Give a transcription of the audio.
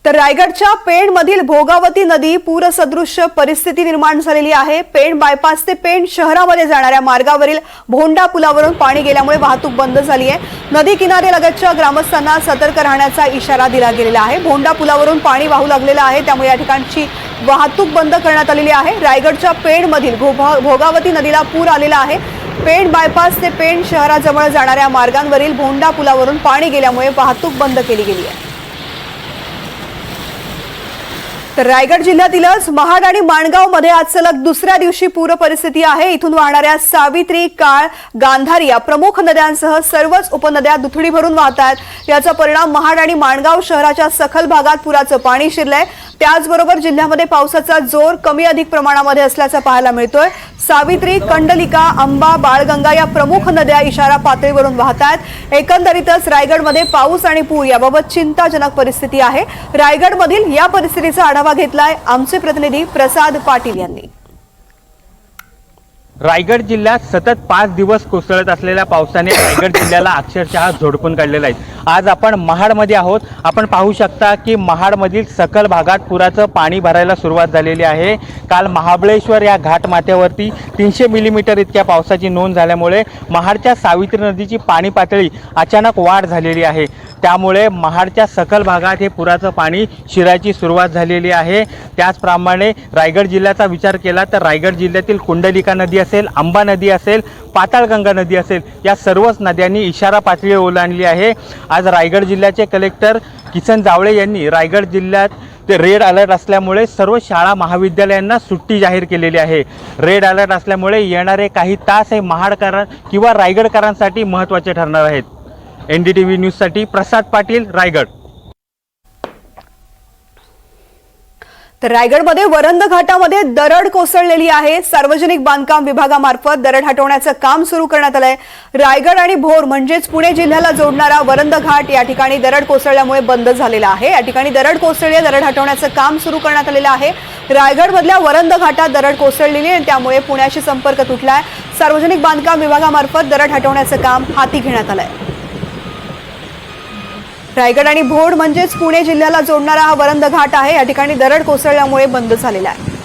तर रायगडच्या पेणमधील भोगावती नदी पूरसदृश्य परिस्थिती निर्माण झालेली आहे। पेण बायपास ते पेण शहरामध्ये जाणाऱ्या मार्गावरील भोंडा पुलावरून पाणी गेल्यामुळे वाहतूक बंद झाली आहे। नदी किनाऱ्यालगतच्या ग्रामस्थांना सतर्क राहण्याचा इशारा दिला गेलेला आहे। भोंडा पुलावरून पाणी वाहू लागलेलं आहे, त्यामुळे या ठिकाणची वाहतूक बंद करण्यात आलेली आहे। रायगडच्या पेणमधील भोगावती नदीला पूर आलेला आहे। पेण बायपास ते पेण शहराजवळ जाणाऱ्या मार्गांवरील भोंडा पुलावरून पाणी गेल्यामुळे वाहतूक बंद केली गेली आहे। तर रायगड जिल्ह्यातीलच महाड आणि माणगाव मध्ये आज सलग दुसऱ्या दिवशी पूर परिस्थिती आहे। इथून वाहणाऱ्या सावित्री, काळ, गांधारी या प्रमुख नद्यांसह सर्वच उपनद्या दुथडी भरून वाहत आहेत। याचा परिणाम महाड आणि माणगाव शहराच्या सखल भागात पुराचं पाणी शिरलंय। त्याचबरोबर जिल्ह्यामध्ये पावसाचा जोर कमी अधिक प्रमाणामध्ये असल्याचं पाहायला मिळतोय। सावित्री, कंडलिका, अंबा, बाळगंगा या प्रमुख नद्या इशारा पातळीवरून वाहत आहेत। एकंदरीतच रायगडमध्ये पाऊस आणि पूर याबाबत चिंताजनक परिस्थिती आहे। रायगडमधील या परिस्थितीचा आढावा घेतलाय आमचे प्रतिनिधी प्रसाद पाटील यांनी। रायगड जिल्ह्यात सतत 5 दिवस कोसळत असलेल्या पावसाने रायगड जिल्ह्याला अक्षरशः झोडपून काढलेला आहे। आज आपण महाडमध्ये आहोत। आपण पाहू शकता की महाडमधील सखल भागात पुराचं पाणी भरायला सुरुवात झालेली आहे। काल महाबळेश्वर या घाटमाथ्यावरती 300 मिलीमीटर इतक्या पावसाची नोंद झाल्यामुळे महाडच्या सावित्री नदीची पाणी पातळी अचानक वाढ झालेली आहे। त्यामुळे महाडच्या सखल भागात हे पुराचं पाणी शिरायची सुरुवात झालेली आहे। त्याचप्रमाणे रायगड जिल्ह्याचा विचार केला तर रायगड जिल्ह्यातील कुंडलिका नदी असेल, अंबा नदी असेल, पाताळगंगा नदी असेल, या सर्वच नद्यांनी इशारा पातळी ओलांडली आहे। आज रायगड जिल्ह्याचे कलेक्टर किसन जावळे यांनी रायगड जिल्ह्यात ते रेड अलर्ट असल्यामुळे सर्व शाळा महाविद्यालयांना सुट्टी जाहीर केलेली आहे। रेड अलर्ट असल्यामुळे येणारे काही तास हे महाडकर किंवा रायगडकरांसाठी महत्त्वाचे ठरणार आहेत। NDTV न्यूजसाठी प्रसाद पाटील, रायगड। तर रायगडमध्ये वरंद घाटामध्ये दरड कोसळलेली आहे। सार्वजनिक बांधकाम विभागामार्फत दरड हटवण्याचं काम सुरू करण्यात आलंय। रायगड आणि भोर म्हणजेच पुणे जिल्ह्याला जोडणारा वरंद घाट या ठिकाणी दरड कोसळल्यामुळे बंद झालेला आहे। या ठिकाणी दरड कोसळली, दरड हटवण्याचं काम सुरू करण्यात आलेलं आहे। रायगडमधल्या वरंद घाटात दरड कोसळलेली आहे, त्यामुळे पुण्याशी संपर्क तुटलाय। सार्वजनिक बांधकाम विभागामार्फत दरड हटवण्याचं काम हाती घेण्यात आलंय। रायगड आणि भोर म्हणजेच पुणे जिल्ह्याला जोडणारा हा वरंद घाट आहे। या ठिकाणी दरड कोसळल्यामुळे बंद झालेला आहे।